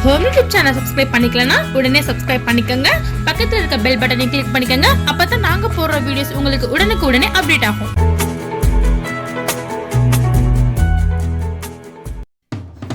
Home YouTube channel subscribe பண்ணிக்கலனா உடனே subscribe பண்ணிக்கங்க. பக்கத்துல இருக்க பெல் பட்டனை கிளிக் பண்ணிக்கங்க. அப்பதான் நாங்க போடுற வீடியோஸ் உங்களுக்கு உடனுக்குடனே அப்டேட் ஆகும்.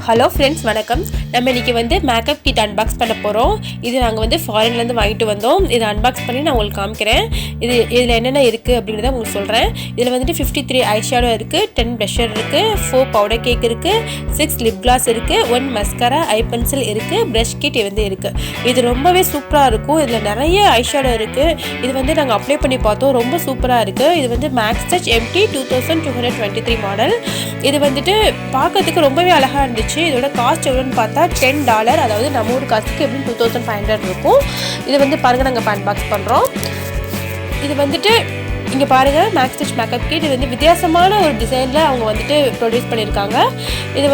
ஹலோ ஃப்ரெண்ட்ஸ், வணக்கம். நம்ம இன்றைக்கி மேக்கப் கிட் அன்பாக்ஸ் பண்ண போகிறோம். இது நாங்கள் ஃபாரின்லேருந்து வாங்கிட்டு வந்தோம். இதை அன்பாக்ஸ் பண்ணி நான் உங்களுக்கு காமிக்கிறேன். இதில் என்னென்ன இருக்குது அப்படின்றத உங்களுக்கு சொல்கிறேன். இதில் 53 ஐ ஷேடோ இருக்குது, 10 ப்ளஷர் இருக்குது, 4 பவுடர் கேக் இருக்குது, 6 லிப் கிளாஸ் இருக்குது, 1 மஸ்காரா, ஐ பென்சில் இருக்குது, ப்ரஷ் கிட் இருக்குது. இது ரொம்பவே சூப்பராக இருக்கும். இதில் நிறைய ஐ ஷேடோ இருக்குது. இது நாங்கள் அப்ளை பண்ணி பார்த்தோம். ரொம்ப சூப்பராக இருக்குது. இது MaxTouch MT2223 மாடல். இது பார்க்கறதுக்கு ரொம்பவே அழகாக இருந்துச்சு. இதோட காஸ்ட் எவ்வளோன்னு பார்த்தா $10, அதாவது நம்ம ஊர் காசுக்கு எப்படின்னு 2500 இருக்கும். இது பாருங்கள், நாங்கள் அன்பாக்ஸ் பண்ணுறோம். இது இங்கே பாருங்கள், MaxTouch மேக்கப் கிட். இது வித்தியாசமான ஒரு டிசைனில் அவங்க ப்ரொடியூஸ் பண்ணியிருக்காங்க. இது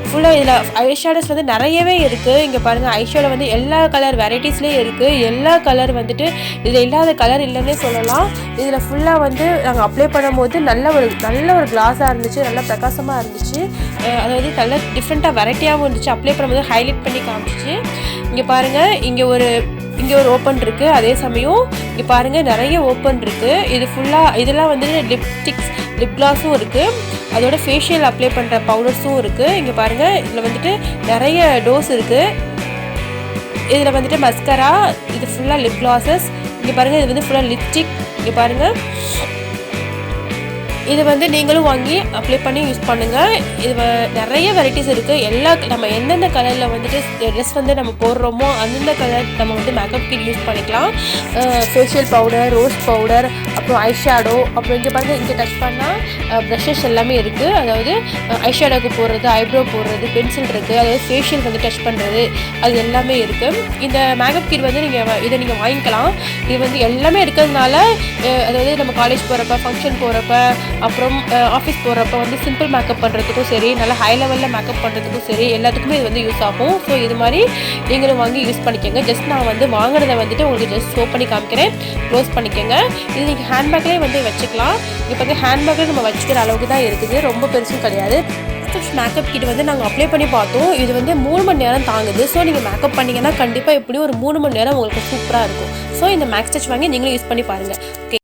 ஃபுல்லாக இதில் ஐ ஷேடோஸ் நிறையவே இருக்குது. இங்கே பாருங்கள், ஐ ஷேடோ எல்லா கலர் வெரைட்டிஸ்லேயும் இருக்குது. எல்லா கலர் இதில் இல்லாத கலர் இல்லைன்னே சொல்லலாம். இதில் ஃபுல்லாக நாங்கள் அப்ளை பண்ணும்போது நல்ல ஒரு கிளாஸாக இருந்துச்சு, நல்ல பிரகாசமாக இருந்துச்சு. அதாவது கலர் டிஃப்ரெண்ட்டாக வெரைட்டியாகவும் இருந்துச்சு. அப்ளை பண்ணும்போது ஹைலைட் பண்ணி காமிச்சிச்சு. இங்கே பாருங்கள், இங்கே ஒரு ஓப்பன் இருக்குது. அதே சமயம் இங்கே பாருங்கள், நிறைய ஓப்பன் இருக்குது. இது ஃபுல்லாக இதெல்லாம் லிப்ஸ்டிக்ஸ், லிப் கிளாஸும் இருக்குது. அதோட ஃபேஷியல் அப்ளை பண்ணுற பவுடர்ஸும் இருக்குது. இங்கே பாருங்கள், இதில் நிறைய டோஸ் இருக்குது. இதில் மஸ்கரா, இது ஃபுல்லாக லிப் கிளாஸஸ். இங்கே பாருங்கள், இது ஃபுல்லாக லிப்ஸ்டிக். இங்கே பாருங்கள், இது நீங்களும் வாங்கி அப்ளை பண்ணி யூஸ் பண்ணுங்கள். இது நிறைய வெரைட்டிஸ் இருக்குது. நம்ம எந்தெந்த கலரில் ட்ரெஸ் நம்ம போடுறோமோ அந்தந்த கலர் நம்ம மேக்கப் கிட் யூஸ் பண்ணிக்கலாம். ஃபேஷியல் பவுடர், ரோஸ் பவுடர், அப்புறம் ஐ ஷேடோ, அப்புறம் இங்கே பாருங்கள், இங்கே டச் பண்ணால் ப்ரஷஸ் எல்லாமே இருக்குது. அதாவது ஐ ஷேடோக்கு போடுறது, ஐப்ரோ போடுறது, பென்சில் இருக்குது. அதாவது ஃபேஷியல் டச் பண்ணுறது, அது எல்லாமே இருக்குது. இந்த மேக்கப் கிட் நீங்கள் வாங்கிக்கலாம். இது எல்லாமே இருக்கிறதுனால, அதாவது நம்ம காலேஜ் போகிறப்ப, ஃபங்க்ஷன் போகிறப்ப, அப்புறம் ஆஃபீஸ் போகிறப்ப சிம்பிள் மேக்கப் பண்ணுறதுக்கும் சரி, நல்லா ஹை லெவலில் மேக்கப் பண்ணுறதுக்கும் சரி, எல்லாத்துக்குமே இது யூஸ் ஆகும். ஸோ இது மாதிரி நீங்களும் வாங்கி யூஸ் பண்ணிக்கோங்க. ஜஸ்ட் நான் வாங்கினதை உங்களுக்கு ஜஸ்ட் ஷோ பண்ணி காமிக்கிறேன். க்ளோஸ் பண்ணிக்கோங்க. இது நீங்கள் ஹேண்ட்பேக்லேயே வச்சுக்கலாம். இப்போ ஹேண்ட்பேக்கில் நம்ம வச்சுக்கிற அளவுக்கு தான் இருக்குது, ரொம்ப பெருசும் கிடையாது. மேக்கப் கிட் நாங்கள் அப்ளை பண்ணி பார்த்தோம். இது 3 மணி நேரம் தாங்குது. ஸோ நீங்கள் மேக்கப் பண்ணிங்கன்னா கண்டிப்பாக எப்படியும் ஒரு 3 மணி நேரம் உங்களுக்கு சூப்பராக இருக்கும். ஸோ இந்த MaxTouch வாங்கி நீங்களும் யூஸ் பண்ணி பாருங்கள். ஓகே.